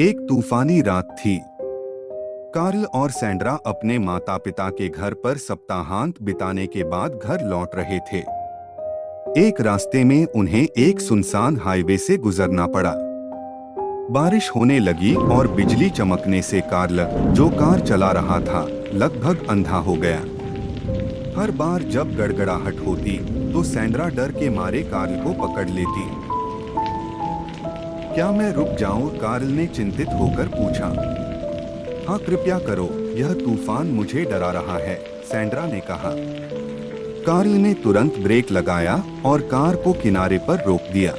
एक तूफानी रात थी। कार्ल और सैंड्रा अपने माता पिता के घर पर सप्ताहांत बिताने के बाद घर लौट रहे थे। एक रास्ते में उन्हें एक सुनसान हाईवे से गुजरना पड़ा। बारिश होने लगी और बिजली चमकने से कार्ल, जो कार चला रहा था, लगभग अंधा हो गया। हर बार जब गड़गड़ाहट होती तो सैंड्रा डर के मारे कार्ल को पकड़ लेती। क्या मैं रुक जाऊं? कार्ल ने चिंतित होकर पूछा। हाँ, कृपया करो, यह तूफान मुझे डरा रहा है, सैंड्रा ने कहा। कार्ल ने तुरंत ब्रेक लगाया और कार को किनारे पर रोक दिया।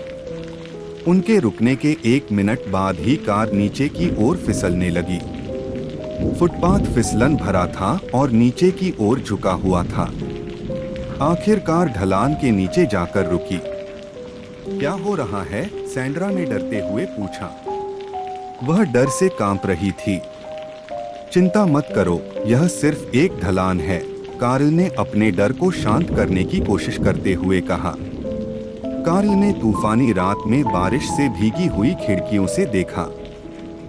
उनके रुकने के 1 मिनट बाद ही कार नीचे की ओर फिसलने लगी। फुटपाथ फिसलन भरा था और नीचे की ओर झुका हुआ था। आखिरकार ढलान के नीचे जाकर रुकी। क्या हो रहा है? सैंड्रा ने डरते हुए पूछा। वह डर से कांप रही थी। चिंता मत करो, यह सिर्फ एक ढलान है, कार्ल ने अपने डर को शांत करने की कोशिश करते हुए कहा। कार्ल ने तूफानी रात में बारिश से भीगी हुई खिड़कियों से देखा।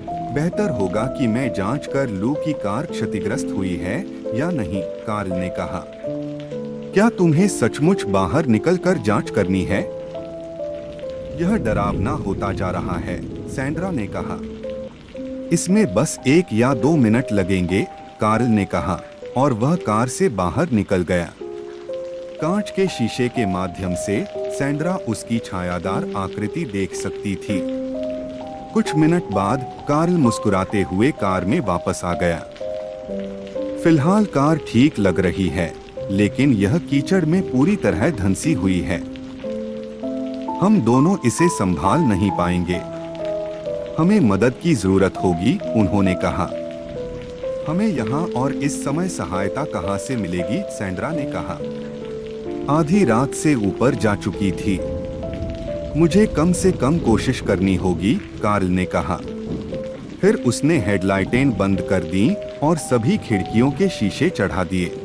बेहतर होगा कि मैं जांच कर लूं कि कार क्षतिग्रस्त हुई है या नहीं, कार्ल ने कहा। क्या तुम्हें सचमुच बाहर निकलकर जांच करनी है? यह डरावना होता जा रहा है, सैंड्रा ने कहा। इसमें बस 1 या 2 मिनट लगेंगे, कार्ल ने कहा, और वह कार से बाहर निकल गया। कांच के शीशे के माध्यम से सैंड्रा उसकी छायादार आकृति देख सकती थी। कुछ मिनट बाद कार्ल मुस्कुराते हुए कार में वापस आ गया। फिलहाल कार ठीक लग रही है, लेकिन यह कीचड़ में पूरी तरह धंसी हुई है। हम दोनों इसे संभाल नहीं पाएंगे। हमें मदद की जरूरत होगी, उन्होंने कहा। हमें यहाँ और इस समय सहायता कहाँ से मिलेगी? सैंड्रा ने कहा। आधी रात से ऊपर जा चुकी थी। मुझे कम से कम कोशिश करनी होगी, कार्ल ने कहा। फिर उसने हेडलाइटें बंद कर दी और सभी खिड़कियों के शीशे चढ़ा दिए।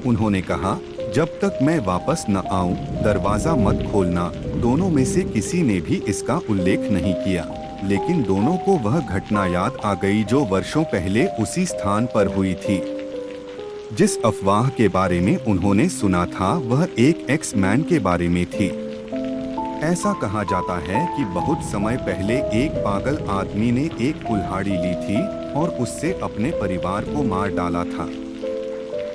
उन्होंने कहा, जब तक मैं वापस न आऊं, दरवाजा मत खोलना। दोनों में से किसी ने भी इसका उल्लेख नहीं किया, लेकिन दोनों को वह घटना याद आ गई जो वर्षों पहले उसी स्थान पर हुई थी। जिस अफवाह के बारे में उन्होंने सुना था वह एक एक्स-मैन के बारे में थी। ऐसा कहा जाता है कि बहुत समय पहले एक पागल आदमी ने एक कुल्हाड़ी ली थी और उससे अपने परिवार को मार डाला था।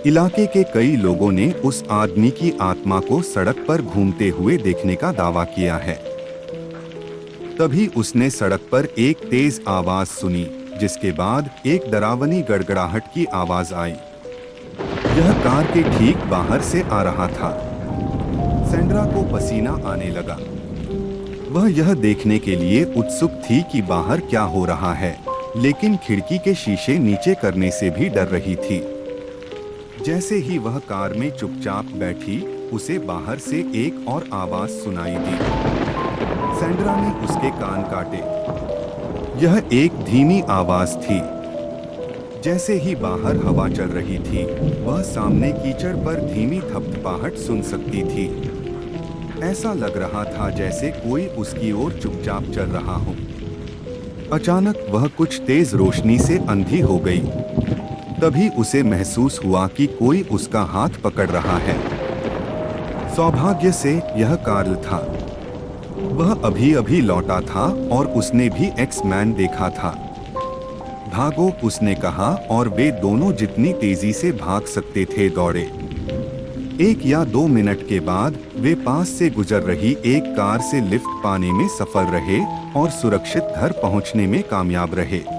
इलाके के कई लोगों ने उस आदमी की आत्मा को सड़क पर घूमते हुए देखने का दावा किया है। तभी उसने सड़क पर एक तेज आवाज सुनी, जिसके बाद एक डरावनी गड़गड़ाहट की आवाज आई। यह कार के ठीक बाहर से आ रहा था। सैंड्रा को पसीना आने लगा। वह यह देखने के लिए उत्सुक थी कि बाहर क्या हो रहा है, लेकिन खिड़की के शीशे नीचे करने से भी डर रही थी। जैसे ही वह कार में चुपचाप बैठी, उसे बाहर से एक और आवाज सुनाई दी। सैंड्रा ने उसके कान काटे। यह एक धीमी आवाज थी। जैसे ही बाहर हवा चल रही थी, वह सामने कीचड़ पर धीमी थपथपाहट सुन सकती थी। ऐसा लग रहा था जैसे कोई उसकी ओर चुपचाप चल रहा हो। अचानक वह कुछ तेज रोशनी से अंधी हो गई। तभी उसे महसूस हुआ कि कोई उसका हाथ पकड़ रहा है। सौभाग्य से यह कार्ल था। वह अभी-अभी लौटा था और उसने भी एक्स-मैन देखा था। भागो, उसने कहा, और वे दोनों जितनी तेजी से भाग सकते थे दौड़े। 1 या 2 मिनट के बाद वे पास से गुजर रही एक कार से लिफ्ट पाने में सफल रहे और सुरक्षित घर पहुंचने में कामयाब रहे।